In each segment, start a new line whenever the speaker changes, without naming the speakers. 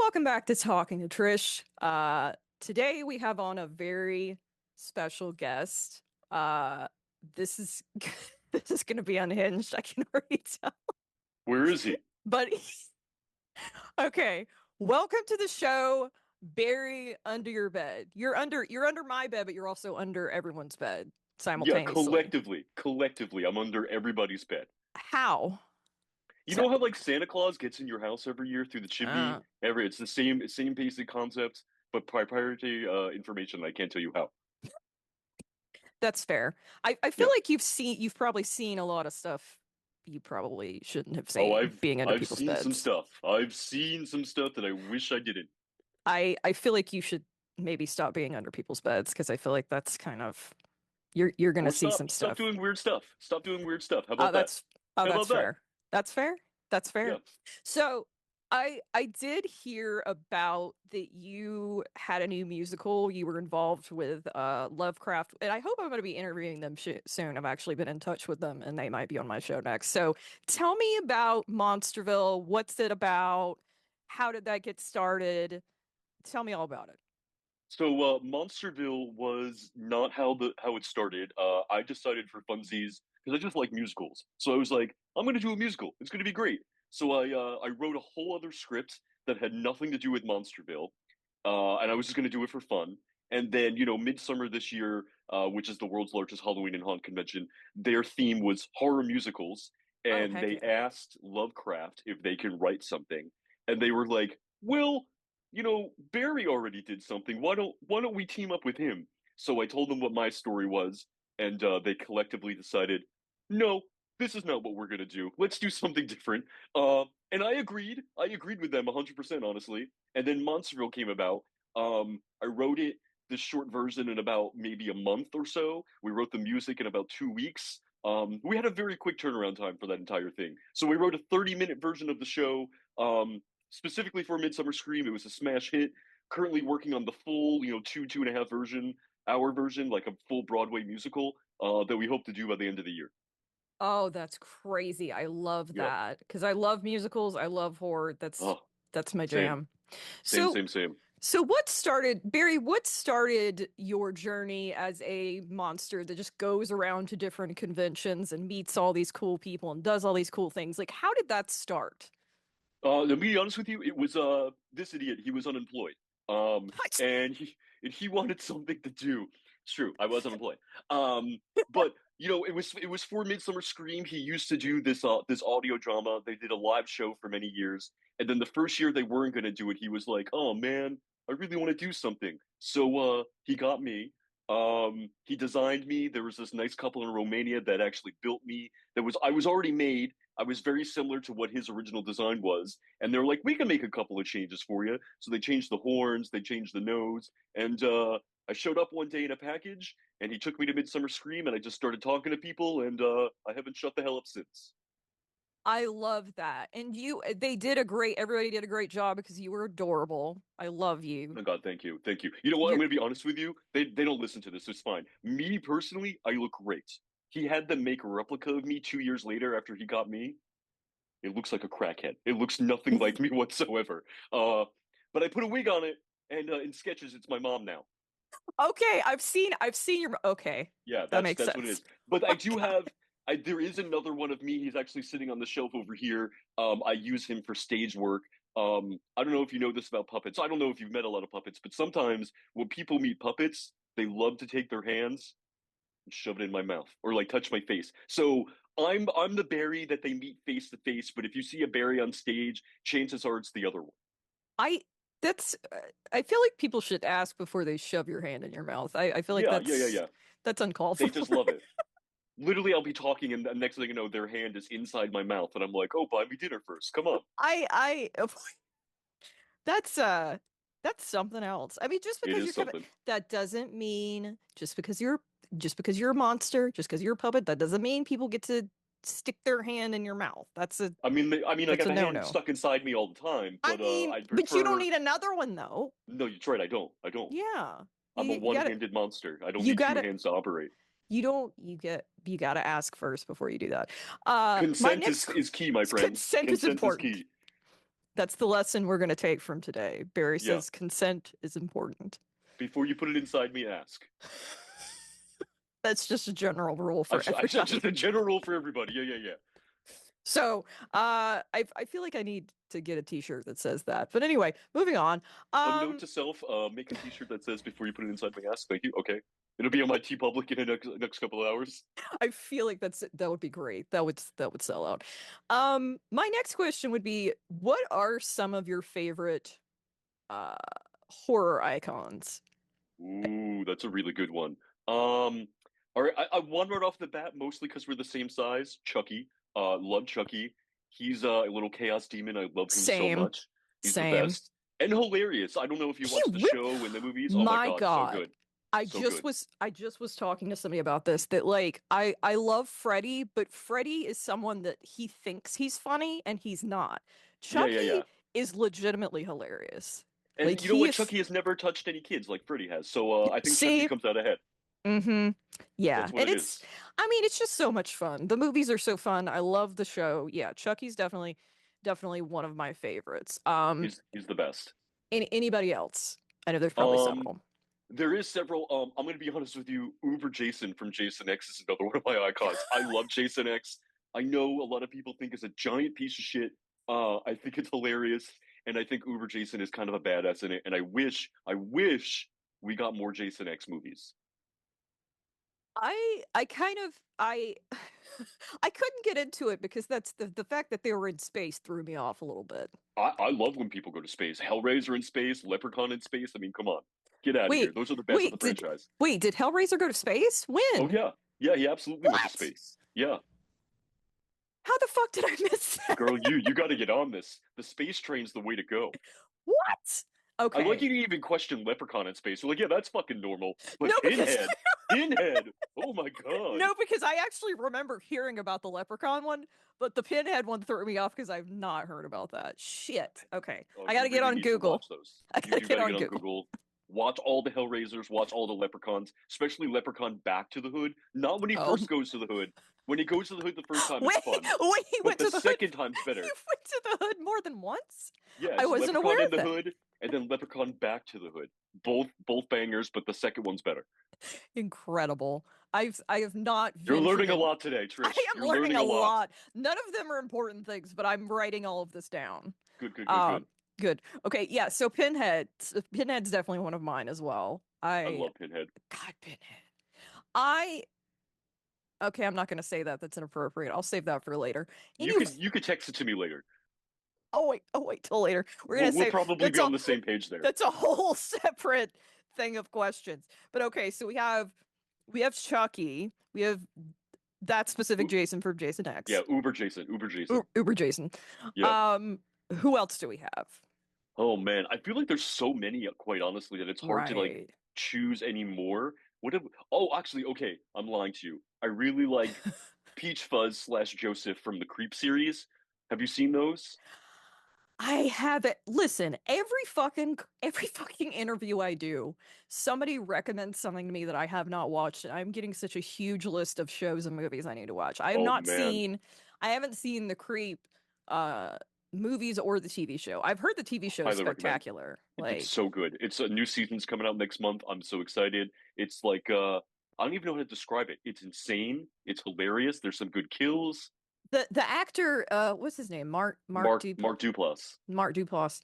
Welcome back to Talking to Trish. Today we have on a very special guest. This is this is going to be unhinged. I can already tell.
Where is he?
But okay, welcome to the show, Barry under your bed. You're under my bed, but you're also under everyone's bed
Yeah,
simultaneously.
collectively, I'm under everybody's bed.
How?
You
T
know how like Santa Claus gets in your house every year through the chimney?
uh,
It's the same basic concept, but proprietary information. I can't tell you how.
that's fair. I feel
Yeah.
like you've probably seen a lot of stuff you probably shouldn't have
Oh,
seen
I've
being under
I've
people's
seen some
beds.
stuff. I've seen some stuff that I wish I didn't.
I feel like you should maybe stop being under people's beds because I feel like that's kind of you're gonna
Or
see some
stop
stuff.
doing weird stuff. Stop doing weird stuff. How
Oh,
about that? How
that's
about that?
fair. That's fair. That's
Yeah.
fair. So I did hear about that you had a new musical. You were involved with Lovecraft, and I hope I'm going to be interviewing them sh soon. I've actually been in touch with them, and they might be on my show next. So tell me about Monsterville. What's it about? How did that get started? Tell me all about it.
So Monsterville was not how it started. I decided for funsies because I just like musicals. So I was like, I'm going to do a musical. It's going to be great. So I wrote a whole other script that had nothing to do with Monsterville, and I was just going to do it for fun. And then Midsummer this year, which is the world's largest Halloween and haunt convention, their theme was horror musicals,
Oh,
and
heck
they
yeah.
asked Lovecraft if they can write something, and they were like, "Well, Barry already did something. Why don't we team up with him?" So I told them what my story was, and they collectively decided, no, this is not what we're gonna do. Let's do something different. And I agreed. I agreed with them 100%, honestly. And then Monsterville came about. I wrote it, this short version, in about maybe a month or so. We wrote the music in about 2 weeks. We had a very quick turnaround time for that entire thing. So we wrote a 30-minute version of the show. Specifically for Midsummer Scream. It was a smash hit. Currently working on the full, 2.5 hour version, like a full Broadway musical, that we hope to do by the end of the year.
Oh, that's crazy. I love
Yeah.
that because I love musicals. I love horror.
Oh,
That's my
same,
jam.
same,
So
same, same.
so what started, Barry, what started your journey as a monster that just goes around to different conventions and meets all these cool people and does all these cool things? Like, how did that start?
To be honest with you, it was this idiot. He was unemployed. Um, and he wanted something to do. It's true. I was unemployed. But it was for Midsummer Scream. He used to do this audio drama. They did a live show for many years, and then the first year they weren't going to do it, he was like, "Oh man, I really want to do something." So he got me. He designed me. There was this nice couple in Romania that actually built me. I was already made. I was very similar to what his original design was. And they were like, we can make a couple of changes for you. So they changed the horns, they changed the nose. And I showed up one day in a package, and he took me to Midsummer Scream, and I just started talking to people, and I haven't shut the hell up since.
I love that. And everybody did a great job because you were adorable. I love you.
Oh God, thank you. Thank you. You know what? I'm
You're,
going to be honest with you. They don't listen to this. It's fine. Me personally, I look great. He had them make a replica of me 2 years later after he got me. It looks like a crackhead. It looks nothing like me whatsoever. Uh, but I put a wig on it, and in sketches, it's my mom now.
okay, I've seen your, okay,
Yeah,
that
that's
makes
that's what it
sense.
is. But
Oh
I do
God.
have. There is another one of me. He's actually sitting on the shelf over here. I use him for stage work. I don't know if you know this about puppets. I don't know if you've met a lot of puppets, but sometimes when people meet puppets, they love to take their hands and shove it in my mouth or like touch my face. So I'm the Barry that they meet face to face. But if you see a Barry on stage, chances are it's the other one.
I that's I feel like people should ask before they shove your hand in your mouth. I feel like
Yeah, yeah, yeah, yeah.
that's uncalled
They
for.
just love it. Literally, I'll be talking, and the next thing you know, their hand is inside my mouth, and I'm like, "Oh, buy me dinner first. Come on."
I that's that's something else. I mean, just
It
because
is
you're Kevin,
something.
that doesn't mean just because you're a monster, just because you're a puppet, that doesn't mean people get to stick their hand in your mouth.
I
That's
got
a
the hand
no-no.
stuck inside me all the time,
I
but
mean,
I'd
but you don't
prefer.
need another one though.
No, you're right. I don't. I don't.
Yeah.
I'm a
You gotta
one-handed monster. I don't
you
need two
gotta
hands to operate.
you don't you gotta ask first before you do that. My
Consent is
next
is key, my friend.
consent is
Consent is
important.
key.
That's the lesson we're going to take from today. Barry
Yeah.
says consent is important.
Before you put it inside me, ask.
That's just a general rule for
I just
everybody.
a general rule for everybody. Yeah, yeah, yeah.
So, I feel like I need to get a t-shirt that says that. But anyway, moving on.
A note
Um,
to self: make a T-shirt that says "Before you put it inside my ass." Thank you. Okay, it'll be on my T Public in the next couple of hours.
I feel like that would be great. That would sell out. My next question would be, what are some of your favorite uh horror icons?
Ooh, that's a really good one. Um, all right, I one right off the bat, mostly because we're the same size. Chucky, love Chucky. He's a little chaos demon. I love him so
Same,
much. He's the
same.
best and hilarious. I don't know if you
He
watch the
rip
show and the movies. Oh my
My
God, so
God.
good, so good.
I just was talking to somebody about this that like I love Freddy, but Freddy is someone that he thinks he's funny and he's not.
Yeah, yeah,
Chucky
yeah.
is legitimately hilarious. Like
And you know
he
what?
is
Chucky has never touched any kids like Freddy has. So I think Chucky
see,
comes out ahead.
mm-hmm. Yeah.
That's what
And
it is.
I mean, it's just so much fun. The movies are so fun. I love the show. Yeah, Chucky's definitely one of my favorites.
He's the best.
Anybody else? I know there's probably
Um,
several.
there is several. I'm gonna be honest with you. Uber Jason from Jason X is another one of my icons. I love Jason X. I know a lot of people think it's a giant piece of shit. I think it's hilarious, and I think Uber Jason is kind of a badass in it. And I wish we got more Jason X movies.
I kind of I I couldn't get into it because that's the fact that they were in space threw me off a little bit.
I love when people go to space. Hellraiser in space, Leprechaun in space. I mean, come on, get out of here.
Wait,
Those are the best of the
wait, did
franchise.
wait, did Hellraiser go to space?
Oh
When?
yeah, yeah, he absolutely went to
What?
space. Yeah,
How the fuck did I miss that?
girl, you got to get on this. The space train's the way to go.
What?
I like
Okay.
you to even question Leprechaun in space. You're like, yeah, that's fucking normal.
No,
But
because
Pinhead. Oh my god.
no, because I actually remember hearing about the Leprechaun one, but the Pinhead one threw me off because I've not heard about that. Shit. Okay.
Oh,
I
you
gotta get
really
on
need to watch
Google.
those.
I
You
gotta
do
get
got to
on
get on
Google.
Google. Watch all the Hellraisers. Watch all the Leprechauns, especially Leprechaun Back to the Hood. Not when he first
Oh.
goes to the hood. When he goes to the hood the first time, it's
Wait,
fun.
wait, he
But
went
the
to the hood.
second time's
He
better.
went to the hood more than once? I
Yes,
wasn't
Leprechaun
aware
in
of
the
that.
hood, and then Leprechaun Back to the Hood. Both bangers, but the second one's better.
Incredible. I have not
You're
ventured
learning a
in.
lot today,
I
Trish.
am
You're
learning
learning
a
a lot.
lot. None of them are important things, but I'm writing all of this down.
Good, good, good,
Um,
good.
good. Okay, yeah, so Pinhead's definitely one of mine as well.
I love Pinhead.
God, Pinhead. I okay, I'm not gonna say that. That's inappropriate. I'll save that for later.
You
Anyway,
could you could text it to me later.
oh wait till later. We're gonna
We'll
say
probably
that's
be on
all
the same page there.
that's a whole separate thing of questions. But okay, so we have Chucky, we have that specific Jason from Jason
Yeah,
X,
Uber Jason, Uber Jason.
Uber Jason.
Yeah.
Um, who else do we have?
Oh man, I feel like there's so many, quite honestly, that it's hard to like
Right.
choose any more. What if? Oh, actually, okay, I'm lying to you. I really like Peach Fuzz slash Joseph from the Creep series. Have you seen those?
I have it. Listen, every fucking interview I do, somebody recommends something to me that I have not watched, and I'm getting such a huge list of shows and movies I need to watch.
Oh man,
I haven't seen the Creep uh movies or the TV show. I've heard the TV show is
highly recommend.
spectacular.
It's
Like
so good. It's a new season's coming out next month. I'm so excited. It's like I don't even know how to describe it. It's insane. It's hilarious. There's some good kills.
the actor, what's his name?
Mark Duplass.
Mark Duplass.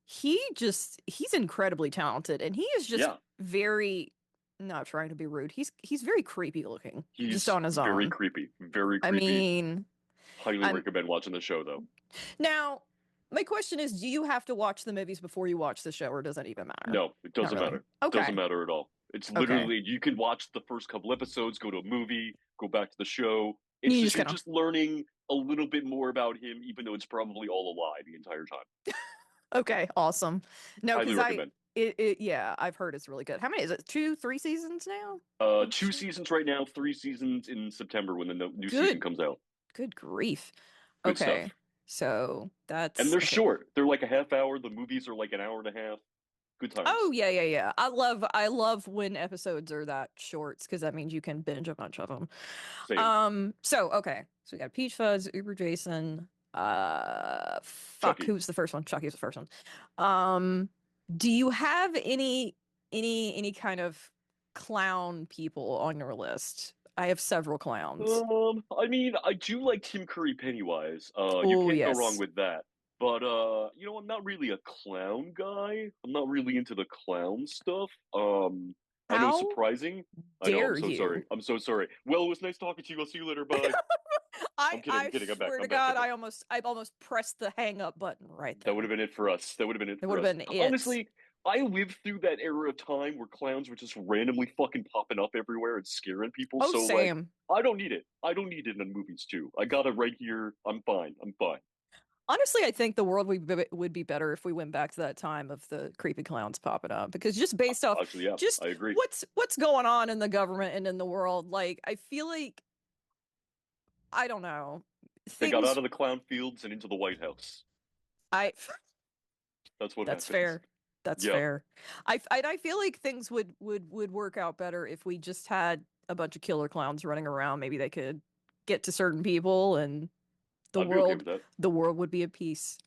He's incredibly talented, and he is just
Yeah,
very not trying to be rude. He's very creepy looking, just
he's
on his
very
own.
creepy. Very
I
creepy.
mean,
Highly
I'm
recommend watching the show though.
now my question is, do you have to watch the movies before you watch the show, or does that even matter?
No, it
Not
doesn't
really.
matter. Doesn't
Okay.
matter at all. It's
Okay.
literally you can watch the first couple episodes, go to a movie, go back to the show. It's
You
just
just
you're
kind of
just learning a little bit more about him, even though it's probably all a lie the entire time.
okay, awesome. No,
Highly
because
recommend.
yeah, I've heard it's really good. How many is it? Two, three seasons now of the
Two
show?
seasons right now, three seasons in September when the new season
Good,
comes out.
good grief.
Good
Okay.
stuff.
So
And
that's
they're
okay.
short. They're like a half hour. The movies are like an hour and a half. Good
Oh
times.
yeah, yeah, yeah. I love when episodes are that shorts because that means you can binge a bunch of them.
Same.
So okay. So we got Peach Fuzz, Uber Jason. Fuck, who
Chucky.
was the first one? Chucky was the first one. Um, do you have any kind of clown people on your list? I have several clowns.
I mean, I do like Tim Curry Pennywise. You
Oh,
can't go wrong
yes.
with that. But I'm not really a clown guy. I'm not really into the clown stuff. I know,
How
surprising. I know, I'm
dare
so
you?
sorry. I'm so sorry. Well, it was nice talking to you. I'll see you later. Bye. I'm kidding. I'm
I
kidding. I'm back.
swear to
I'm back.
God,
I'm back.
I almost pressed the hang up button right
That would
there.
have been it for us. That would have been it
It
for
would have
us.
been it.
Honestly, I lived through that era of time where clowns were just randomly fucking popping up everywhere and scaring people.
Oh,
So like,
Sam.
I don't need it. I don't need it in movies too. I got it right here. I'm fine. I'm fine.
Honestly, I think the world would be better if we went back to that time of the creepy clowns popping up because just based off
Actually, yeah,
just
I agree.
what's going on in the government and in the world, like I feel like I don't know
They got out
things.
of the clown fields and into the White House.
I
That's what
That's
happened.
fair. That's
Yeah,
fair. I feel like things would work out better if we just had a bunch of killer clowns running around. Maybe they could get to certain people and the
I'd be okay
world
with that.
the world would be at peace.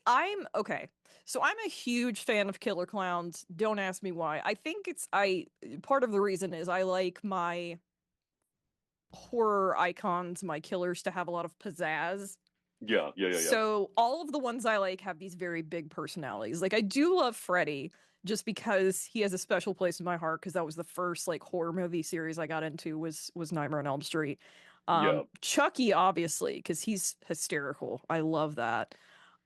I'm okay. So I'm a huge fan of killer clowns. Don't ask me why. I think it's I part of the reason is I like my horror icons, my killers to have a lot of pizzazz.
Yeah, yeah, yeah, yeah,
So all of the ones I like have these very big personalities. Like I do love Freddy just because he has a special place in my heart because that was the first like horror movie series I got into was Nightmare on Elm Street.
yeah,
Chucky obviously because he's hysterical. I love that.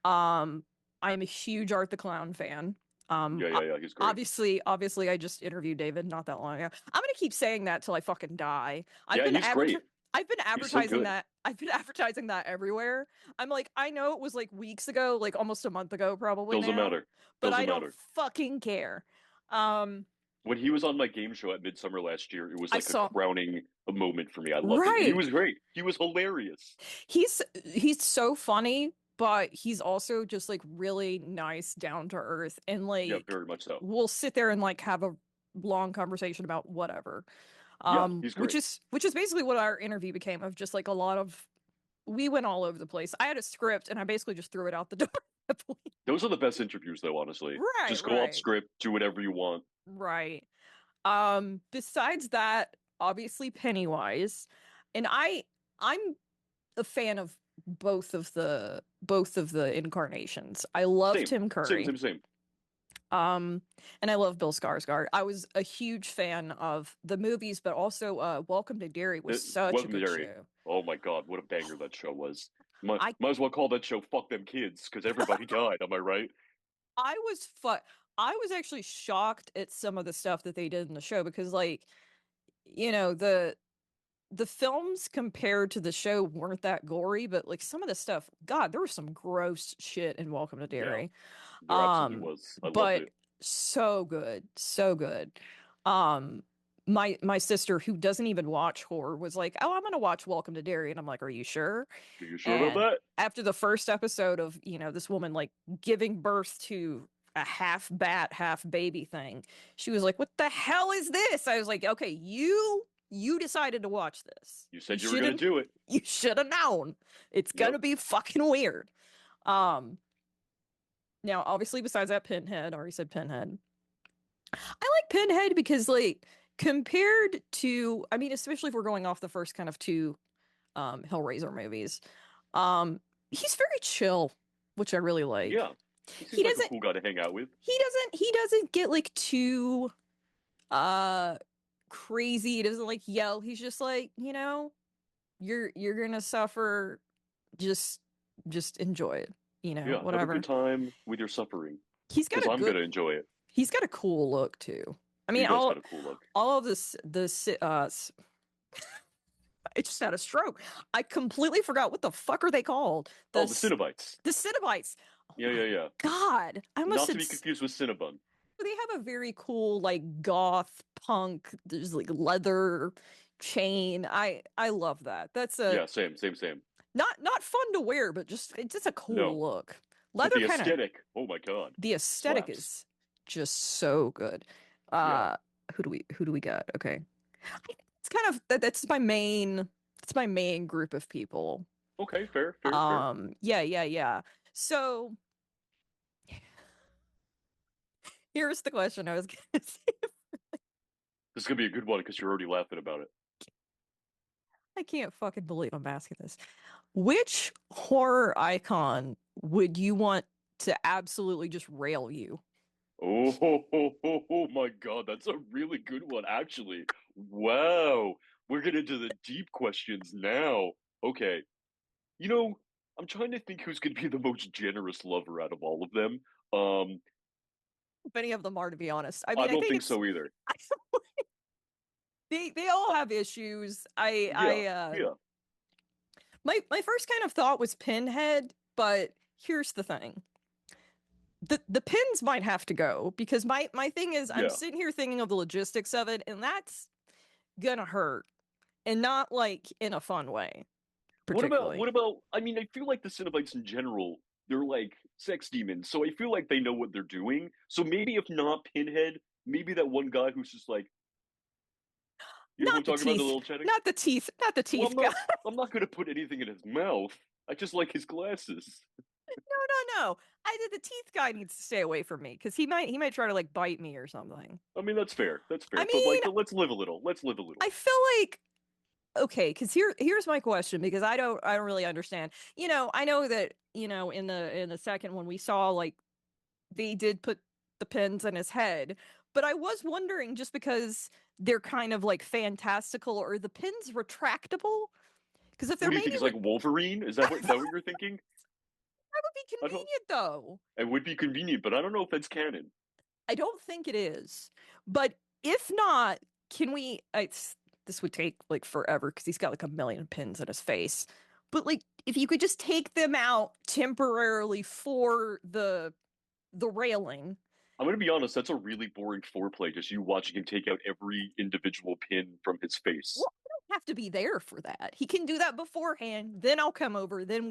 Um, I'm a huge Art the Clown fan. Um,
yeah,
o-
yeah, yeah. He's great.
obviously, I just interviewed David not that long ago. I'm gonna keep saying that till I fucking die.
Yeah, he's great.
I've been
He's so
advertising
good.
that. I've been advertising that everywhere. I'm like, I know it was like weeks ago, like almost a month ago, probably
Doesn't
now,
matter.
but I
Doesn't
don't
matter.
fucking care. Um,
When he was on my game show at Midsummer last year, it was
I
like a
saw
crowning moment for me. I loved it. He
right.
was great. He was hilarious.
He's so funny, but he's also just like really nice, down to earth, and
Yeah,
like
very much so.
we'll sit there and like have a long conversation about whatever.
Yeah, he's
Which
great.
is basically what our interview became of just like a lot of we went all over the place. I had a script and I basically just threw it out the door at that point.
Those are the best interviews, though, honestly.
Right,
Just go off
right,
script, do whatever you want.
right. Besides that, obviously Pennywise, and I'm a fan of both of the incarnations. I love
Same,
Tim
same,
Curry.
same, same.
And I love Bill Skarsgård. I was a huge fan of the movies, but also Welcome to Derry was such a
Welcome to
good
Derry.
show.
Oh my God, what a banger that show was. Might,
I
might as well call that show "Fuck Them Kids" because everybody died. Am I right?
I was fu- I was actually shocked at some of the stuff that they did in the show because like, you know, the films compared to the show weren't that gory, but like some of the stuff, God, there was some gross shit in Welcome to
Yeah,
Derry.
there absolutely
Um,
was. I loved
but
it.
so good, so good. Um, my sister who doesn't even watch horror was like, "Oh, I'm gonna watch Welcome to Derry," and I'm like, "Are you sure?"
Are you sure about
And
that?
after the first episode of, you know, this woman like giving birth to a half bat, half baby thing, she was like, "What the hell is this?" I was like, "Okay, you decided to watch this.
You said you were gonna do it.
You should have known. It's
Yep.
gonna be fucking weird." Um, Now obviously besides that Pinhead, I already said Pinhead. I like Pinhead because like compared to I mean, especially if we're going off the first kind of two Hellraiser movies, he's very chill, which I really like.
Yeah. He
He
seems like a
doesn't
cool guy to hang out with.
he doesn't get like too uh crazy. He doesn't like yell. He's just like, you know, you're gonna suffer. Just just enjoy it, you know,
Yeah, have a good
whatever.
time with your suffering
He's got
because
a
I'm
good
gonna enjoy it.
he's got a cool look too. I
He
mean,
does got a cool look.
all of this I just had a stroke. I completely forgot what the fuck are they called?
Oh, the Cenobites.
The Cenobites. Oh
Yeah,
my
yeah, yeah.
God. I almost
Not to
said
be confused with Cinnabon.
they have a very cool like goth punk. There's like leather chain. I love that. That's a
Yeah, same, same, same.
not fun to wear, but just it's just a cool
No,
look.
but
Leather
the
kind of
aesthetic. Oh my God,
the aesthetic
slaps.
is just so good.
Yeah,
Uh who do we got? Okay. It's kind of that's my main group of people.
Okay, fair, fair, fair.
Yeah, yeah, yeah. So here's the question I was gonna say.
This is gonna be a good one because you're already laughing about it.
I can't fucking believe I'm asking this. Which horror icon would you want to absolutely just rail you?
Oh, my God, that's a really good one, actually. Wow, we're getting into the deep questions now. Okay, you know, I'm trying to think who's going to be the most generous lover out of all of them. Um,
If any of them are, to be honest. I
I
mean, I
don't
think
think
it's
so either.
they all have issues.
Yeah, yeah,
My first kind of thought was Pinhead, but here's the thing. The pins might have to go because my thing is I'm
yeah.
sitting here thinking of the logistics of it, and that's gonna hurt. And not like in a fun way, particularly.
What about, I mean, I feel like the Cenobites in general, they're like sex demons, so I feel like they know what they're doing. So maybe if not Pinhead, maybe that one guy who's just like, you know who I'm
Not the
talking about, the
teeth,
little chatting?
not the teeth, not the
Well,
teeth guy.
I'm not going to put anything in his mouth. I just like his glasses.
No. I did the teeth guy needs to stay away from me because he might try to like bite me or something.
I mean, that's fair. That's
I
fair. But
mean,
like, let's live a little. Let's live a little.
I feel like okay, because here's my question because I don't really understand. I know that, in the second one we saw like they did put the pins in his head, but I was wondering just because they're kind of like fantastical, or the pins retractable? Because if
What
they're
do you think?
maybe
Is like Wolverine? Is
that
that what you're thinking?
would be
I don't.
convenient though.
It would be convenient, but I don't know if that's canon.
I don't think it is. But if not, can we? This would take like forever because he's got like a million pins in his face. But like, if you could just take them out temporarily for the railing.
I'm going to be honest. That's a really boring foreplay. Just you watching him take out every individual pin from his face.
Well, I don't have to be there for that. He can do that beforehand. Then I'll come over. Then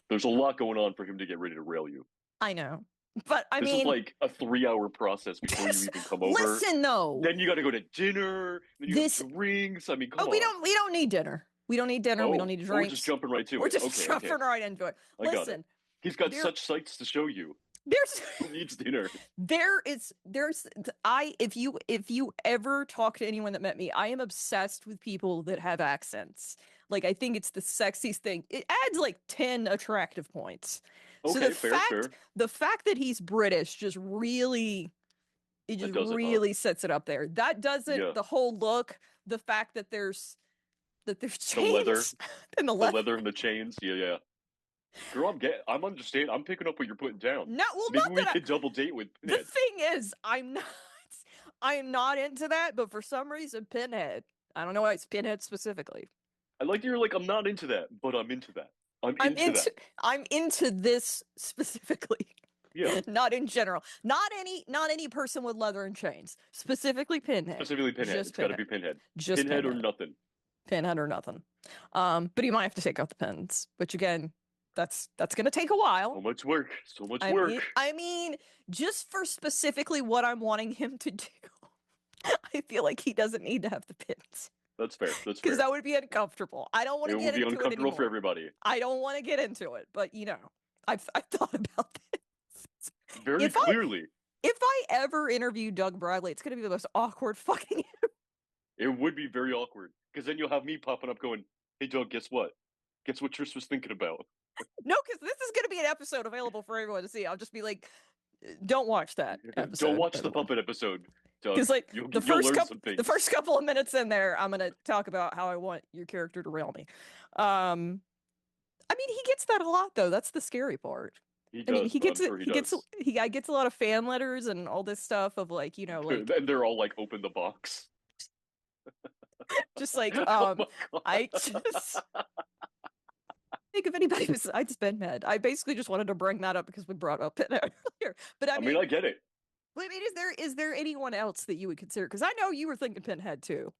There's a lot going on for him to get ready to rail you.
I know. But I
This is
mean,
like a 3 hour process before you
this,
even come over.
listen though.
Then you got to go to dinner. Then you have
This
drinks. I mean,
Oh,
come
we
on.
don't we don't need dinner. We don't need dinner. We don't
Oh,
need
we're just
drinks.
jumping right to
We're
it.
just
Okay, okay.
jumping right into it.
I got it.
Listen,
He's got
there
such sights to show you.
there's
Who needs dinner?
there's I if you ever talk to anyone that met me, I am obsessed with people that have accents. Like I think it's the sexiest thing. It adds like 10 attractive points. So the
Okay, fair,
fact
fair.
the fact that he's British
That
just
does it, huh?
really sets it up there. That does it.
Yeah.
The whole look, the fact that there's
The leather,
chains and the
the
leather.
leather and the chains. Yeah, yeah. Girl, I'm understanding. I'm picking up what you're putting down.
No, well,
Maybe
not
we
that
could double date with
the
Pinhead.
thing is, I'm not into that, but for some reason, Pinhead. I don't know why it's Pinhead specifically.
I like that you're like, I'm not into that, but I'm into that. I'm
I'm
into
into
that.
I'm into this specifically.
Yeah.
Not in general. Not any person with leather and chains. Specifically Pinhead.
Specifically Pinhead.
Just
It's got to
Pinhead.
be Pinhead.
Just
Pinhead or
Pinhead.
nothing.
Pinhead or nothing. But he might have to take out the pins, which again, that's gonna take a
So
while.
much work. So much
I mean,
work.
I mean, just for specifically what I'm wanting him to do, I feel like he doesn't need to have the pins
That's fair. That's
because
fair.
that would be uncomfortable. I don't want
It
to
will
get
be
into it
uncomfortable for
anymore.
everybody.
I don't want to get into it, but I've thought about this.
Very
If I
clearly.
if I ever interview Doug Bradley, it's gonna be the most awkward fucking.
It would be very awkward because then you'll have me popping up going, "Hey, Doug, guess what? Guess what Trish was thinking about?
No, because this is gonna be an episode available for everyone to see. I'll just be like, don't watch that
Don't
episode,
watch the
everyone.
puppet episode,
Because
Doug.
like the
You'll
first
learn
couple
some
the
things.
first couple of minutes in there, I'm gonna talk about how I want your character to rail me. Um, I mean, he gets that a lot though. That's the scary part.
He
I mean,
does.
he gets
I'm
it.
sure he
He gets
does.
he I gets a lot of fan letters and all this stuff of like like
And they're all like, "Open the box."
just like
Oh my
I
god.
just think of anybody besides Pinhead. I basically just wanted to bring that up because we brought up Pinhead earlier. But I
I mean,
mean,
I get it.
is there anyone else that you would consider? Because I know you were thinking Pinhead too.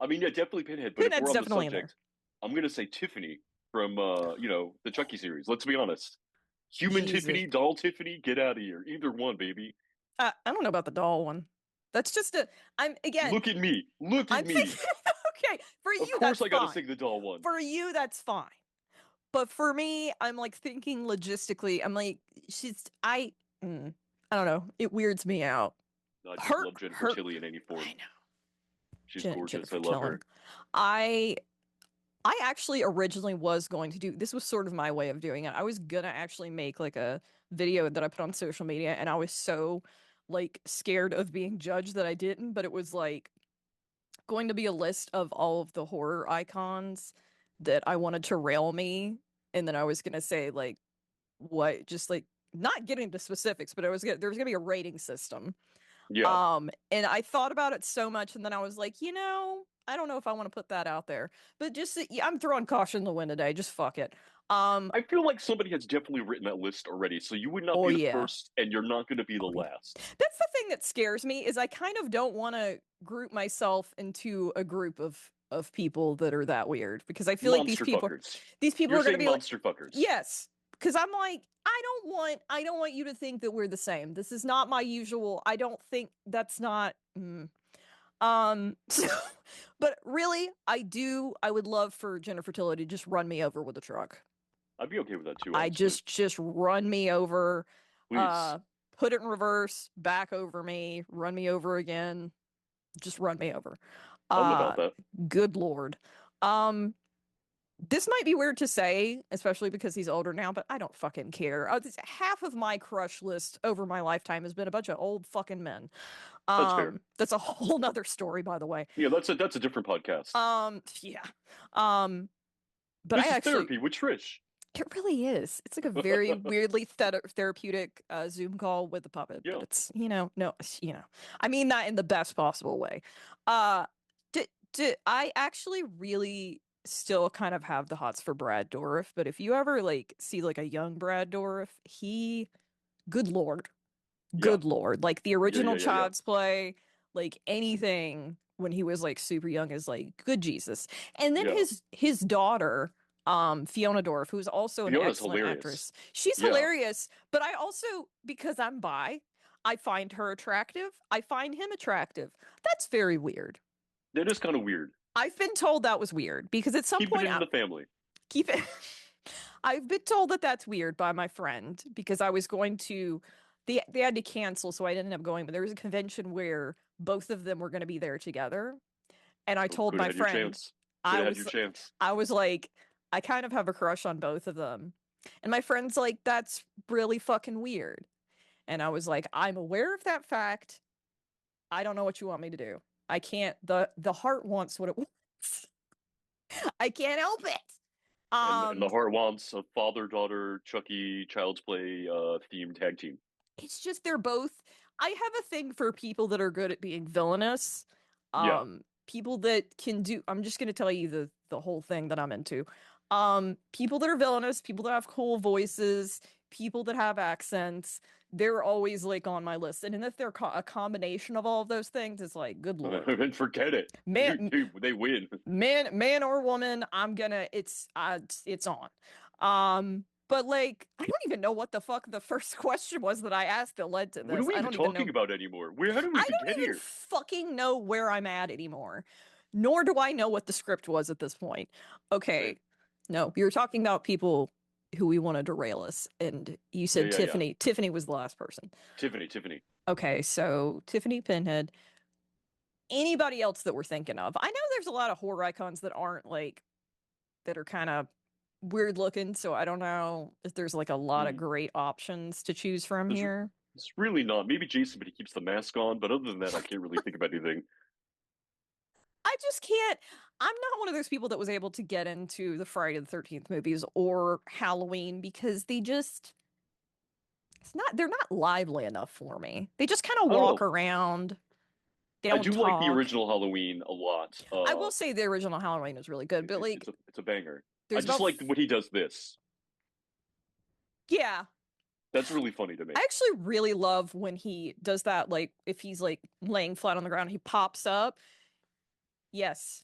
I mean, yeah, definitely Pinhead. But if we're
Pinhead's
on the
definitely in there.
subject, I'm gonna say Tiffany from the Chucky series. Let's be honest. Human
Jesus.
Tiffany, doll Tiffany, get out of here. Either one, baby.
I don't know about the doll one. That's just a. I'm again.
Look at me. Look at
I'm
me.
thinking. Okay, for
Of
you
course
that's
I gotta
fine.
sing the doll one.
For you that's fine. But for me, I'm like thinking logistically. I'm like, she's I don't know. It weirds me out.
I just
Her
love Jennifer
her
Tilly in any
I
form.
know.
She's gorgeous. I
Jennifer
love
Tilling.
her.
I I actually originally was going to do this was sort of my way of doing it. I was gonna actually make like a video that I put on social media and I was so like scared of being judged that I didn't, but it was like going to be a list of all of the horror icons that I wanted to rail me and then I was gonna say like what just like not getting into specifics, but there was gonna be a rating system.
Yeah,
And I thought about it so much, and then I was like, I don't know if I want to put that out there. But just, yeah, I'm throwing caution in the wind today. Just fuck it. Um,
I feel like somebody has definitely written that list already, so you would not
oh
be the
yeah.
first, and you're not going to be the
Oh yeah.
last.
That's the thing that scares me is I kind of don't want to group myself into a group of people that are that weird because I feel like
Monster fuckers.
these people
You're
are going to
saying
be like,
monster fuckers.
yes, because I'm like, I don't want you to think that we're the same. This is not my usual. I don't think that's not. So, but really, I would love for Jennifer Tilly to just run me over with a truck.
I'd be okay with that too,
I
honestly.
just run me over,
Please.
uh, put it in reverse, back over me, run me over again, just run me over.
I'm
Uh,
about that.
Good Lord. Um, this might be weird to say, especially because he's older now, but I don't fucking care. Half of my crush list over my lifetime has been a bunch of old fucking men.
That's fair.
That's a whole nother story, by the way.
Yeah, that's a different podcast.
Yeah. Um, but I
This is
actually,
therapy with Trish.
it really is. It's like a very weirdly therapeutic Zoom call with the puppet, but
Yeah.
it's, no, I mean that in the best possible way. Uh, I actually really still kind of have the hots for Brad Dourif, but if you ever like see like a young Brad Dourif, good Lord,
Yeah.
good Lord, like the
Yeah,
original
yeah, yeah, yeah.
Child's Play, like anything when he was like super young is like good Jesus. And then
Yeah.
his daughter, Fiona Dorff, who's also an
Fiona's
excellent
hilarious.
actress. She's
Yeah.
hilarious, but I also because I'm bi, I find her attractive. I find him attractive. That's very weird.
That is kind of weird.
I've been told that was weird because at some
Keep it
point
in the family.
keep it. I've been told that that's weird by my friend because I was going to they had to cancel, so I didn't end up going. But there was a convention where both of them were going to be there together, and I
Oh,
told
could have
my
had your
friend,
chance. Could
I
have had your
was
chance.
I was like, I kind of have a crush on both of them, and my friend's like, that's really fucking weird, and I was like, I'm aware of that fact. I don't know what you want me to do. I can't. The heart wants what it wants. I can't help it.
And the
Um,
heart wants a father daughter Chucky Child's Play themed tag team.
it's just they're both I have a thing for people that are good at being villainous.
Yeah.
People that can do I'm just gonna tell you the whole thing that I'm into. People that are villainous, people that have cool voices, people that have accents, they're always like on my list. And if they're a combination of all of those things, it's like, good lord.
And forget it.
Man,
They win.
man or woman, it's on. But like I don't even know what the fuck the first question was that I asked that led to
What are
this.
we
I
even
don't even
talking
know.
about anymore? How did we
I
even get
don't even
here?
fucking know where I'm at anymore. Nor do I know what the script was at this point.
Same.
Okay. No, we were talking about people who we want to derail us, and you
Yeah,
said
yeah, yeah.
Tiffany. Tiffany was the last person.
Tiffany.
Okay, so Tiffany Pinhead. Anybody else that we're thinking of? I know there's a lot of horror icons that aren't like that are kind of weird looking, so I don't know if there's like a lot of
Hmm.
great options to choose from
There's
here.
it's really not. Maybe Jason, but he keeps the mask on. But other than that, I can't really think of anything.
I just can't. I'm not one of those people that was able to get into the Friday the 13th movies or Halloween because they're not lively enough for me. They just kind of
I don't
walk
know.
around. They
I
don't
do like the
talk.
original Halloween a lot.
I will say the original Halloween is really good, but like
It's a banger. I
there's
just
about
like when he does this.
yeah.
That's really funny to me.
I actually really love when he does that like if he's like laying flat on the ground, he pops up. Yes.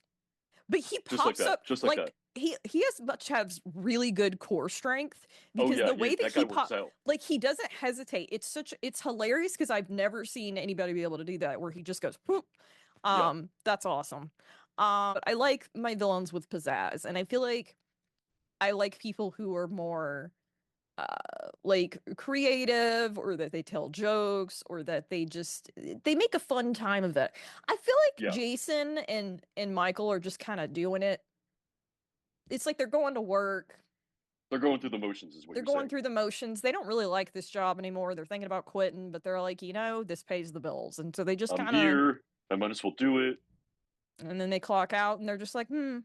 But he
Just like
pops
that.
up
Just like that.
like he has really good core strength
Oh
because
yeah,
the way that
that guy works out.
like he doesn't hesitate. It's hilarious because I've never seen anybody be able to do that where he just goes whoop.
Yeah.
That's awesome. But I like my villains with pizzazz and I feel like I like people who are more like creative or that they tell jokes or that they make a fun time of it. I feel like
Yeah,
Jason and Michael are just kind of doing it. It's like they're going to work,
they're going through the motions, is what
they're
you're
going
saying.
through the motions. They don't really like this job anymore. They're thinking about quitting, but they're like, this pays the bills. And so they just
I'm
kind of
here. I might as well do it.
and then they clock out and they're just like, hmm.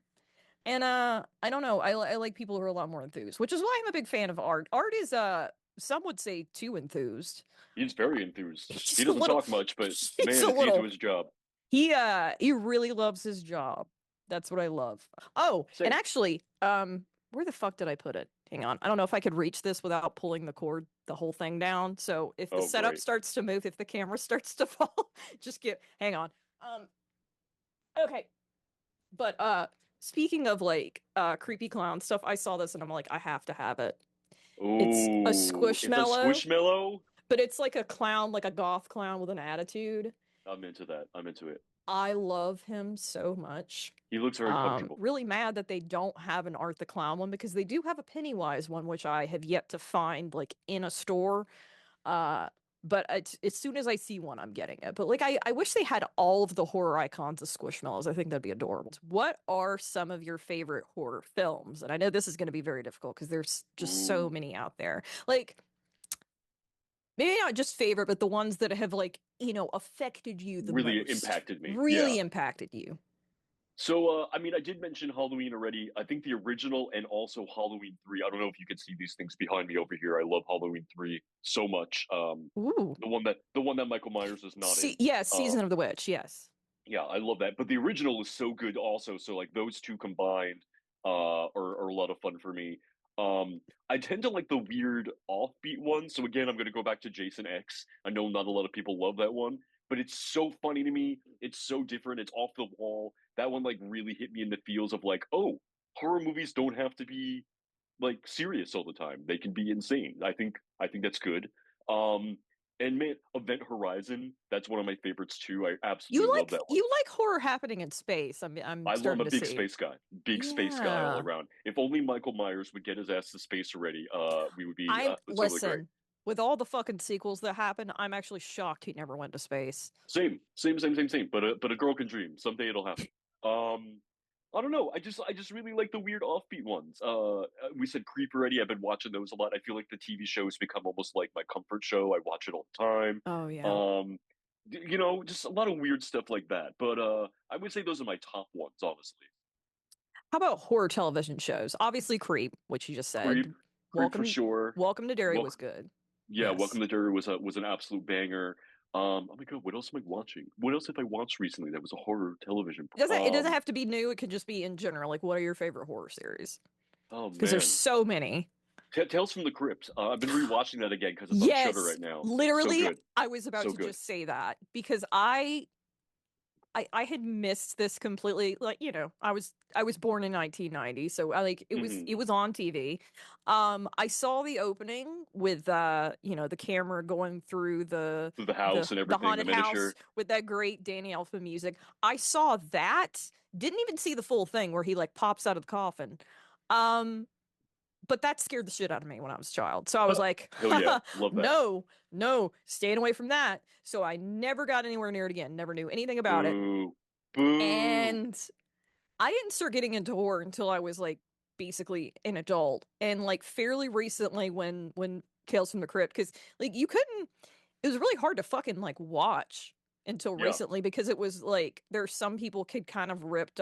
And I don't know. I like people who are a lot more enthused, which is why I'm a big fan of Art. Art is some would say too enthused.
He's very enthused. He
He's a
doesn't
little
talk much, but
he's
man,
a
is he into
little
his job.
he really loves his job. That's what I love. Oh, and
Same.
actually, where the fuck did I put it? Hang on. I don't know if I could reach this without pulling the cord, the whole thing down. So if the
Oh,
setup
great.
starts to move, if the camera starts to fall, just get hang on. Um, okay. But speaking of like creepy clown stuff, I saw this and I'm like, I have to have it. It's a
Oh, it's a
squishmallow,
squishmallow.
but it's like a clown, like a goth clown with an attitude.
I'm into that. I'm into it.
I love him so much.
He looks very comfortable.
Really mad that they don't have an Art the Clown one because they do have a Pennywise one, which I have yet to find like in a store. Uh, but as soon as I see one, I'm getting it. But like, I wish they had all of the horror icons of Squishmallows. I think that'd be adorable. What are some of your favorite horror films? And I know this is going to be very difficult because there's just so
Ooh,
many out there. Like, maybe not just favorite, but the ones that have like, affected you the
really
most,
impacted me. Yeah.
really impacted you.
So, I mean, I did mention Halloween already. I think the original and also Halloween 3. I don't know if you can see these things behind me over here. I love Halloween 3 so much.
Ooh.
The one that Michael Myers is not in.
Yeah, Season
Um,
of the Witch. Yes.
yeah, I love that. But the original is so good also. So like those two combined are a lot of fun for me. I tend to like the weird offbeat ones. So again, I'm gonna go back to Jason X. I know not a lot of people love that one, but it's so funny to me. It's so different. It's off the wall. That one like really hit me in the feels of like, oh, horror movies don't have to be like serious all the time. They can be insane. I think that's good. Um and man, Event Horizon, that's one of my favorites too. I absolutely love that one.
You like horror happening in space. I'm
I'm
starting
a
to
big
see.
space guy. Big space guy all
Yeah.
around. If only Michael Myers would get his ass to space already, we would be
I'm
totally great.
listen, with all the fucking sequels that happened, I'm actually shocked he never went to space.
Same. But a girl can dream. Someday it'll happen. Um, I don't know. I just really like the weird offbeat ones. We said Creep already. I've been watching those a lot. I feel like the TV shows become almost like my comfort show. I watch it all the time.
Oh yeah.
Um, just a lot of weird stuff like that. But I would say those are my top ones, honestly.
How about horror television shows? Obviously Creep, which you just
Creep,
said.
Creep for
Welcome
sure.
Welcome to Derry was
Welcome,
good.
yeah, Welcome
Yes.
to Derry was an absolute banger. Oh my God, what else am I watching? What else have I watched recently that was a horror television?
It doesn't have to be new, it could just be in general. Like what are your favorite horror series?
Oh
Because there's
man,
so many.
Tales from the Crypt. I've been rewatching that again because it's on Shudder
Yes,
right now. So
literally,
good,
I was about
so
to
good.
just say that because I had missed this completely. Like, I was born in 1990, so it
Hmm.
was on TV. I saw the opening with the camera going through
The house and
the
everything, the
haunted house
miniature.
with that great Danny Elfman music. I saw that, didn't even see the full thing where he like pops out of the coffin. Um but that scared the shit out of me when I was a child. So I was like,
Hell yeah, love that.
no, no, staying away from that. So I never got anywhere near it again, never knew anything about it.
Boo, boo.
And I didn't start getting into horror until I was like basically an adult. And like fairly recently when Tales from the Crypt, because like you couldn't it was really hard to fucking like watch until
Yeah,
recently because it was like there's some people could kind of ripped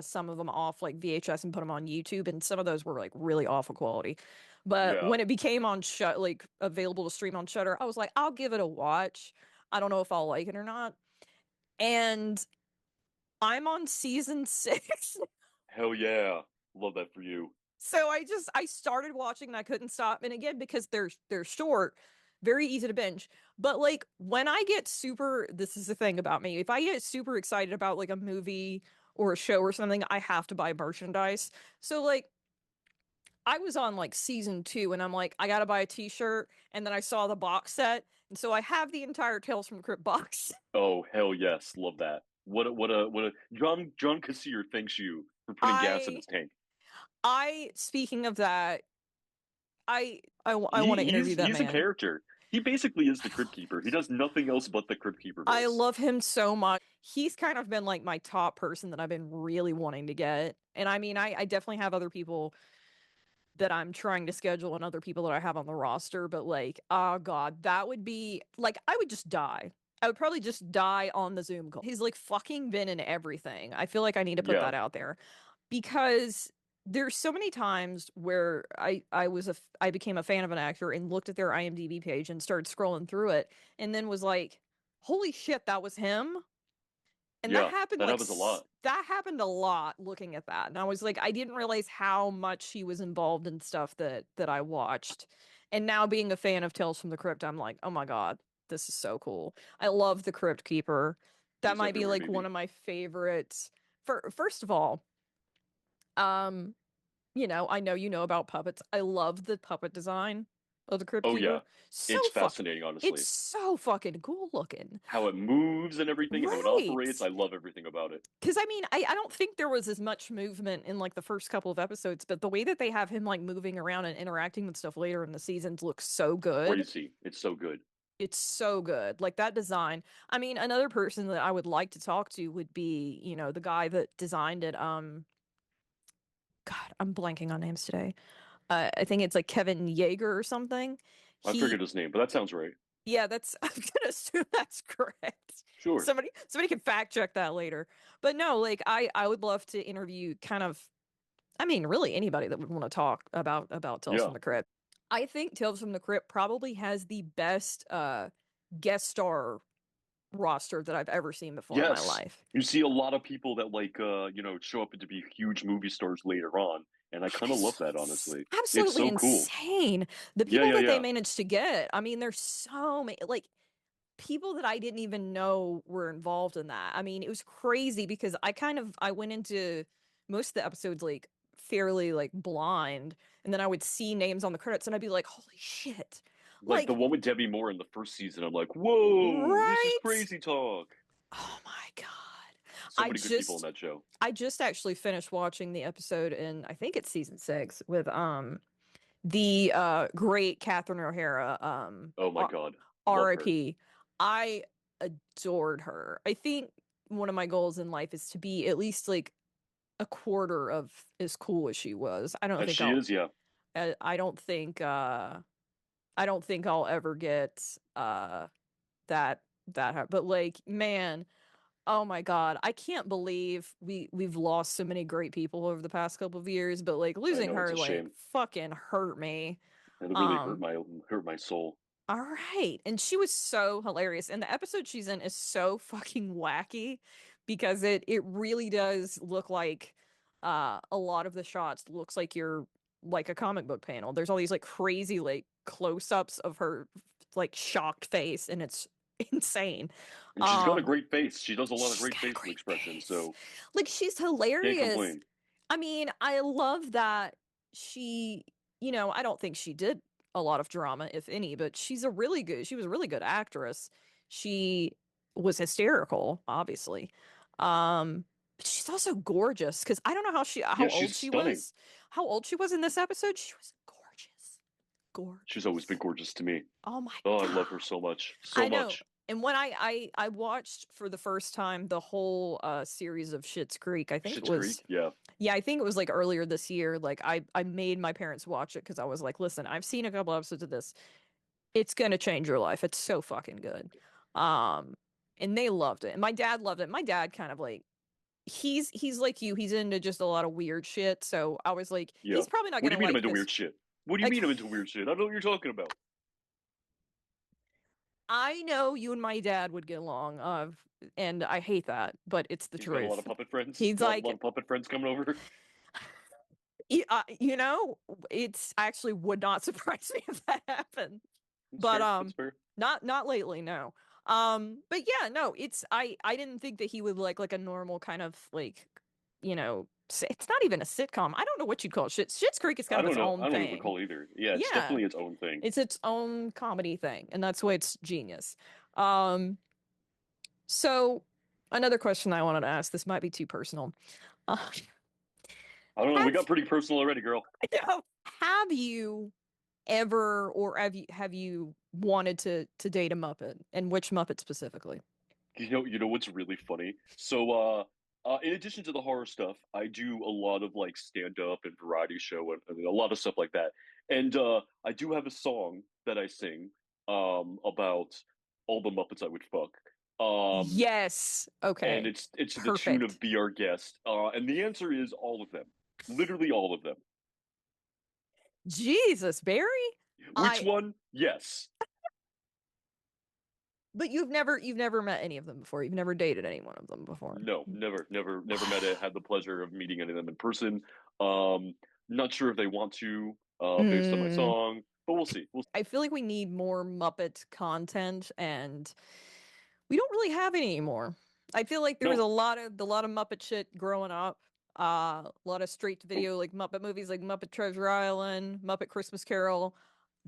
some of them off like VHS and put them on YouTube and some of those were like really awful quality. But
yeah.
when it became on shut like available to stream on Shutter, I was like, I'll give it a watch. I don't know if I'll like it or not. And I'm on season 6.
Hell yeah, love that for you.
So I started watching and I couldn't stop. And again, because they're short, very easy to binge. But like when I get super, this is the thing about me. If I get super excited about like a movie or a show or something, I have to buy merchandise. So like I was on like season 2 and I'm like, I gotta buy a t-shirt. And then I saw the box set. And so I have the entire Tales from the Crypt box.
Oh hell yes, love that. What a John Kassir thanks you for putting gas in
I
his tank.
Speaking of that, I want
He
to interview that
he's a
man.
character. He basically is
I
the Crypt
love him
Keeper. He
so
does nothing else but the Crypt Keeper
I
voice.
love him so much. He's kind of been like my top person that I've been really wanting to get. And I mean, I definitely have other people that I'm trying to schedule and other people that I have on the roster, but like, oh God, that would be like, I would just die. I would probably just die on the Zoom call. He's like fucking been in everything. I feel like I need to put
Yeah,
that out there because there's so many times where I became a fan of an actor and looked at their IMDb page and started scrolling through it and then was like, holy shit, that was him. And that
yeah,
happened
that
like
happens a lot.
that happened a lot looking at that. And I was like, I didn't realize how much he was involved in stuff that I watched. And now being a fan of Tales from the Crypt, I'm like, oh my God, this is so cool. I love the Crypt Keeper. That
He's
might be
everywhere,
like one
baby.
of my favorites. First of all, um, I know you know about puppets. I love the puppet design of the Crypt
Oh yeah,
Keeper. So
it's
fuck
fascinating,
it's
honestly.
so fucking cool looking.
How it moves and everything, how it operates.
Right.
I love everything about it.
Because I mean, I don't think there was as much movement in like the first couple of episodes, but the way that they have him like moving around and interacting with stuff later in the seasons looks so good.
Crazy. It's so good.
It's so good. Like that design. I mean, another person that I would like to talk to would be, the guy that designed it. God, I'm blanking on names today. I think it's like Kevin Yeager or something.
I figured
He,
his name, but that sounds right.
yeah, that's, I'm gonna assume that's correct.
Sure.
Somebody can fact check that later. But no, like I would love to interview kind of I mean, really anybody that would want to talk about Tales from
Yeah.
the Crypt. I think Tales from the Crypt probably has the best guest star roster that I've ever seen before in my
Yes.
life.
You see a lot of people that show up to be huge movie stars later on, and I kind of love that, honestly. It's
Absolutely
so cool.
insane. The
Yeah,
people
yeah,
that they
yeah.
managed to get. I mean, there's so many like people that I didn't even know were involved in that. I mean, it was crazy because I went into most of the episodes like fairly like blind, and then I would see names on the credits and I'd be like, "Holy shit."
Like the
Like,
one with Debbie Moore in the first season, I'm like, whoa, this is
right?
crazy talk.
Oh my God.
So
I
many good people in
just
that show.
I just actually finished watching the episode in I think it's season 6 with the great Catherine O'Hara
Oh my
R-
God. Love her.
RIP. I adored her. I think one of my goals in life is to be at least like a quarter of as cool as she was.
As she is, yeah.
I don't think I don't think I'll ever get but like man, oh my God, I can't believe we've lost so many great people over the past couple of years, but like
I
losing
know it's
her
a
like
shame.
fucking hurt me.
It really
Um
hurt my soul.
All right. And she was so hilarious. And the episode she's in is so fucking wacky because it really does look like a lot of the shots looks like you're like a comic book panel. There's all these like crazy like close-ups of her like shocked face and it's insane.
And she's got a
Um
great face. She does a lot of
she's
great
got a
facial
great
expressions,
face.
so
Like she's
can't
hilarious.
complain.
I mean, I love that she, I don't think she did a lot of drama, if any, but she was a really good actress. She was hysterical, obviously. But she's also gorgeous because I don't know
Yeah,
how
she's
old she
stunning.
was, how old she was in this episode. She was gorgeous.
She's always been
Gorgeous.
gorgeous to me.
Oh my
Oh, I love her
God.
so much. So
I know.
much.
And when I watched for the first time the whole series of Schitt's Creek, I think it
Schitt's
was
Creek, yeah.
yeah, I think it was like earlier this year. Like I made my parents watch it because I was like, listen, I've seen a couple episodes of this. It's gonna change your life. It's so fucking good. Um, and they loved it. And my dad loved it. My dad kind of like he's like you. He's into just a lot of weird shit. So I was like,
Yeah.
he's probably not
What do
gonna
you mean I'm
like
into
this.
weird shit? What do you
Like
mean I'm into weird shit? I don't know what you're talking about.
I know you and my dad would get along. And I hate that, but it's the
He's got a lot of
truth.
puppet friends.
He's
A lot
like,
of puppet friends coming over.
you know, it's actually would not surprise me if that happened.
That's
But
fair. That's fair.
not lately, no. But yeah, no, I didn't think that he would like a normal kind of like, it's not even a sitcom. I don't know what you'd call it. Schitt's Creek is kind
I
of its
don't know.
own
I don't even
thing.
recall either. Yeah, it's
Yeah.
definitely its own thing.
It's its own comedy thing, and that's why it's genius. Um, so another question I wanted to ask, this might be too personal. Uh,
I don't know. We
Have
got pretty personal already, girl.
have you ever or have you wanted to date a Muppet? And which Muppet specifically?
You know what's really funny? So, in addition to the horror stuff, I do a lot of like stand up and variety show and a lot of stuff like that. And I do have a song that I sing about all the Muppets I would fuck. Um,
Yes.
and
Okay.
it's to the tune of
Perfect.
"Be Our Guest." And the answer is all of them, literally all of them.
Jesus, Barry.
Which
I
one? Yes.
But you've never met any of them before. You've never dated any one of them before.
No, never met it. Had the pleasure of meeting any of them in person. Um, Not sure if they want to, based on my
Mm,
song, but we'll see. We'll see.
I feel like we need more Muppet content, and we don't really have any anymore. I feel like there was
No,
a lot of Muppet shit growing up. A lot of straight to video like Muppet movies like Muppet Treasure Island, Muppet Christmas Carol,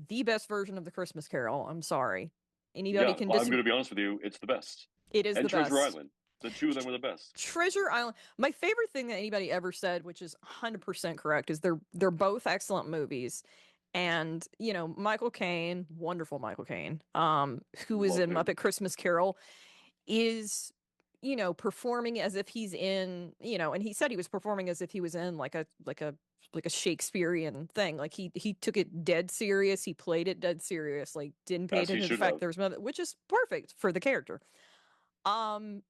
the best version of the Christmas Carol. I'm sorry. Anybody
yeah,
can
I'm
disagree.
gonna be honest with you. It's the best.
It is
And
the
Treasure
best.
Island, the two of them were the best.
Treasure Island. My favorite thing that anybody ever said, which is 100% correct, is they're both excellent movies. And, Michael Caine, wonderful Michael Caine, who was
Love
in
him.
Muppet Christmas Carol, is, performing as if he's in, and he said he was performing as if he was in like a Shakespearean thing. Like he took it dead serious. He played it dead serious. Like didn't pay
As he
attention to the
should
fact
have.
there was Muppet, which is perfect for the character. Um,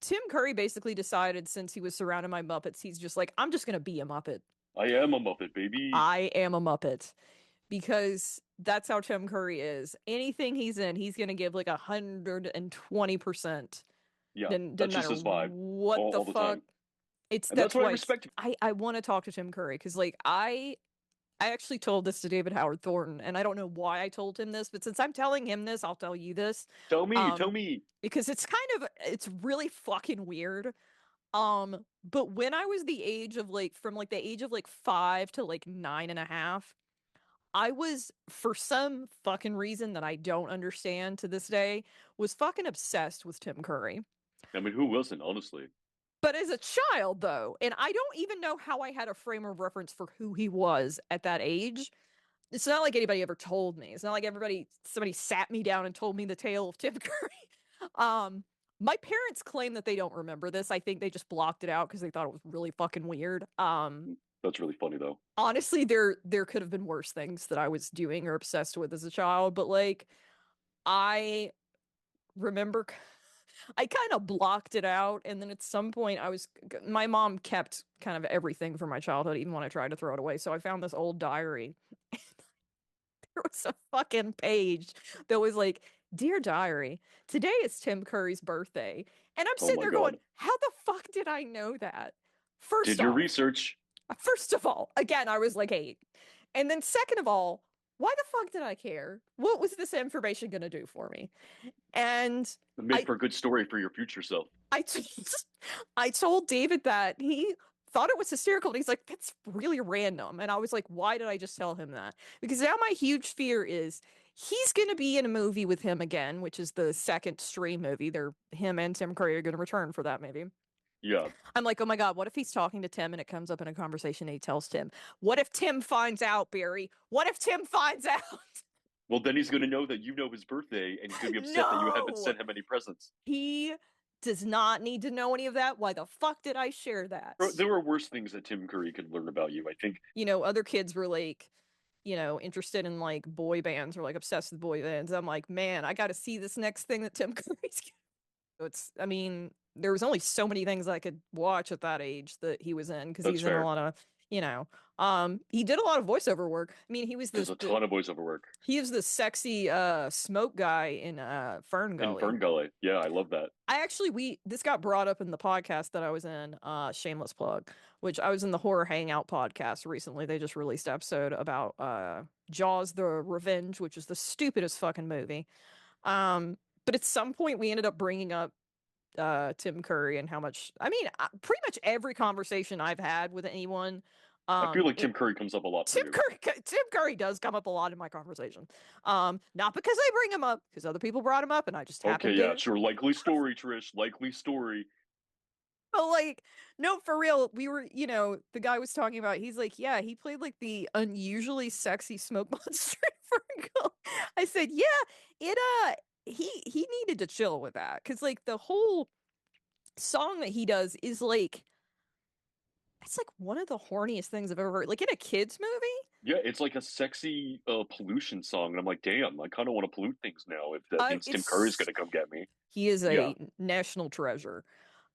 Tim Curry basically decided since he was surrounded by Muppets, he's just like, I'm just gonna be a Muppet.
I am a Muppet, baby.
I am a Muppet. Because that's how Tim Curry is. Anything he's in, he's gonna give like 120%.
Yeah,
Doesn't
that's just
matter
his vibe
what the
all the
fuck.
time,
It's
and that's
That's
what I
why
respect.
I want to talk to Tim Curry because like I actually told this to David Howard Thornton, and I don't know why I told him this, but since I'm telling him this, I'll tell you this.
Tell
Um,
me.
because it's really fucking weird. But when I was the age of like from like the age of like 5 to like 9.5, I was for some fucking reason that I don't understand to this day, was fucking obsessed with Tim Curry.
I mean, who wasn't, honestly?
But as a child, though, and I don't even know how I had a frame of reference for who he was at that age. It's not like anybody ever told me. It's not like somebody sat me down and told me the tale of Tim Curry. My parents claim that they don't remember this. I think they just blocked it out because they thought it was really fucking weird.
That's really funny though.
Honestly, there could have been worse things that I was doing or obsessed with as a child, but like I remember I kind of blocked it out, and then at some point my mom kept kind of everything from my childhood even when I tried to throw it away. So I found this old diary. There was a fucking page that was like, "Dear Diary, today is Tim Curry's birthday." And I'm
Oh
sitting
my
there going,
God.
"How the fuck did I know that?" First
Did your
off,
research.
First of all, again, I was like 8. And then second of all, why the fuck did I care? What was this information going to do for me? And
Make
I
for a good story for your future self.
I I told David that he thought it was hysterical. And he's like, that's really random. And I was like, why did I just tell him that? Because now my huge fear is he's going to be in a movie with him again, which is the second Stream movie. Him and Tim Curry are going to return for that movie.
Yeah.
I'm like, oh my God, what if he's talking to Tim and it comes up in a conversation and he tells Tim? What if Tim finds out, Barry? What if Tim finds out?
Well, then he's going to know that you know his birthday and he's going to be upset that you haven't
No,
sent him any presents.
he does not need to know any of that. Why the fuck did I share
Bro,
that?
there are worse things that Tim Curry could learn about you, I think.
Other kids were like, interested in like boy bands or like obsessed with boy bands. I'm like, man, I got to see this next thing that Tim Curry's. I mean, there was only so many things I could watch at that age that he was in because
That's
he's in a
fair.
lot of, he did a lot of voiceover work. I mean,
There's a ton of voiceover work.
he is the sexy smoke guy in Fern
And
Gully.
Fern Gully. Yeah, I love that.
I actually we this got brought up in the podcast that I was in, shameless plug, which I was in the Horror Hangout podcast recently. They just released an episode about Jaws the Revenge, which is the stupidest fucking movie. But at some point we ended up bringing up Tim Curry and how much I mean, pretty much every conversation I've had with anyone,
I feel like
it,
Tim Curry comes up a lot for
Tim
you.
Curry Tim Curry does come up a lot in my conversation. Not because I bring him up, because other people brought him up and I just
Okay,
happened
yeah,
to.
sure. Likely story, Trish. Likely story.
But like, no, for real, we were, the guy was talking about, he's like, yeah, he played like the unusually sexy smoke monster for a girl. I said, yeah, it he needed to chill with that. Cause like the whole song that he does is like it's like one of the horniest things I've ever heard. Like in a kid's movie.
Yeah, it's like a sexy pollution song, and I'm like, damn, I kind of want to pollute things now if that means Tim Curry's
It's
gonna come get me.
he is
Yeah,
a national treasure.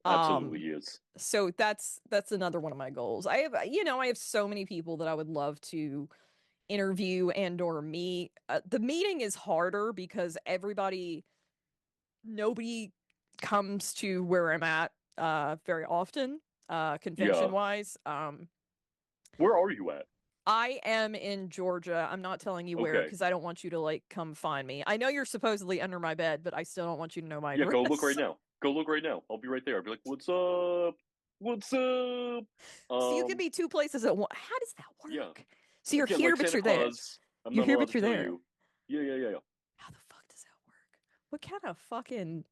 absolutely
Um,
he is.
so that's another one of my goals. I have so many people that I would love to interview and or meet. The meeting is harder because nobody comes to where I'm at very often, convention
Yeah.
wise.
Where are you at?
I am in Georgia. I'm not telling you where
Okay.
because I don't want you to like come find me. I know you're supposedly under my bed, but I still don't want you to know my
Yeah, go look right
address.
now. Go look right now. I'll be right there. I'll be like, "What's up? What's up?"
So you could
Um,
be two places at once. How does that
yeah,
work? So you're
yeah,
here,
like
but
Santa
you're there.
Claus. I'm
You're
not
here,
allowed
but
to
you're
tell
there.
you. Yeah, yeah, yeah, yeah.
How the fuck does that work? What kind of fucking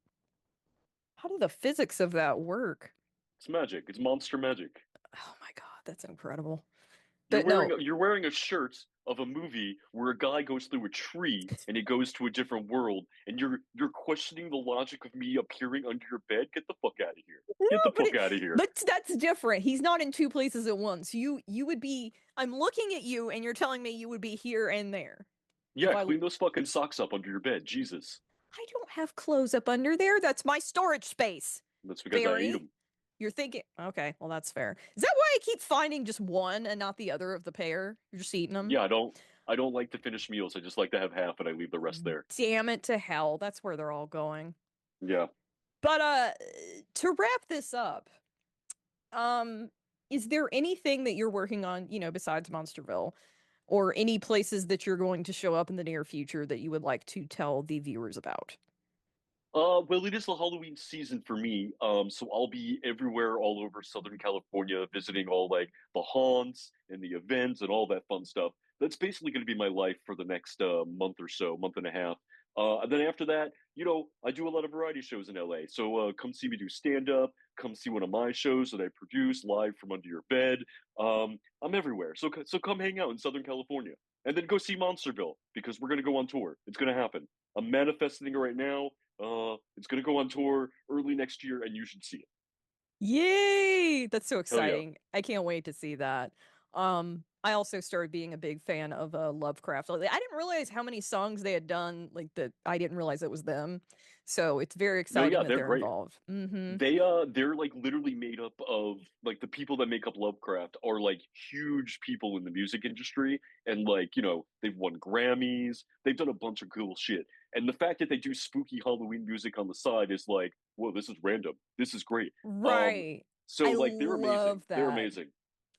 how do the physics of that work?
It's magic. It's monster magic.
Oh my God, that's incredible.
You're
But no,
wearing a shirt of a movie where a guy goes through a tree and he goes to a different world, and you're questioning the logic of me appearing under your bed. Get the fuck out of here.
no,
Get the
but
fuck out of here.
but that's different. He's not in two places at once. You would be. I'm looking at you, and you're telling me you would be here and there. If
Yeah,
I
clean those fucking socks up under your bed. Jesus.
I don't have clothes up under there. That's my storage space.
That's because I ate
Barry,
them.
you're thinking, okay, well, that's fair. Is that why I keep finding just one and not the other of the pair? You're just eating them?
Yeah, I don't like to finish meals. I just like to have half and I leave the rest there.
Damn it to hell. That's where they're all going.
Yeah.
But to wrap this up, um, is there anything that you're working on, besides Monsterville, or any places that you're going to show up in the near future that you would like to tell the viewers about?
Well, it is the Halloween season for me. So I'll be everywhere all over Southern California, visiting all like the haunts and the events and all that fun stuff. That's basically going to be my life for the next month or so, month and a half. And then after that, I do a lot of variety shows in LA. So come see me do stand up. Come see one of my shows that I produce live from under your bed. I'm everywhere. So come hang out in Southern California, and then go see Monsterville because we're going to go on tour. It's going to happen. I'm manifesting it right now. It's gonna go on tour early next year, and you should see it.
Yay! That's so
Hell yeah.
exciting. I can't wait to see that. I also started being a big fan of Lovecraft. Like, I didn't realize how many songs they had done, like that I didn't realize it was them. So it's very
No,
exciting
yeah,
that
they're
they're
great.
involved. Hmm.
They're like literally made up of like the people that make up Lovecraft are like huge people in the music industry, and like they've won Grammys. They've done a bunch of cool shit, and the fact that they do spooky Halloween music on the side is like, whoa, this is random. This is great. Um,
Right.
so
I
like they're amazing.
love
They're
that.
amazing.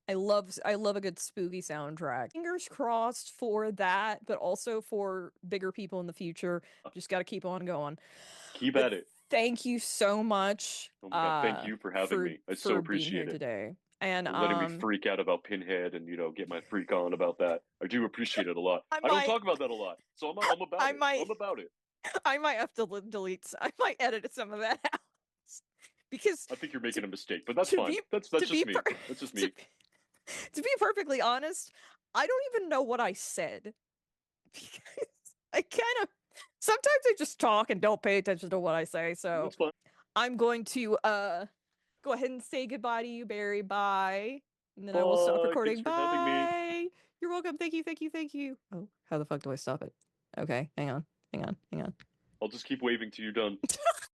I love a good spooky soundtrack. Fingers crossed for that, but also for bigger people in the future. Just got to keep on going.
Keep
But
at it.
thank you so much
Oh my God, thank you for having
for
me. I so
being here
appreciate it.
today. And
And letting me freak out about Pinhead and get my freak on about that. I do appreciate it a lot.
I
I don't
might
talk about that a lot, so I'm about
I
it.
might
I'm about it.
I might have to delete I might edit some of that out. Because
I think you're
to
making a mistake, but that's
to
fine.
be
That's
to
just
be
me.
per
That's just
to
me.
be, to be perfectly honest, I don't even know what I said. Because I kind of sometimes I just talk and don't pay attention to what I say. So
That's fine.
I'm going to go ahead and say goodbye to you, Barry. Bye. And then I will stop
Bye. Thanks
recording.
for having me.
Bye. You're welcome. Thank you. Thank you. Thank you. Oh, how the fuck do I stop it? Okay, hang on. Hang on. Hang on.
I'll just keep waving till you're done.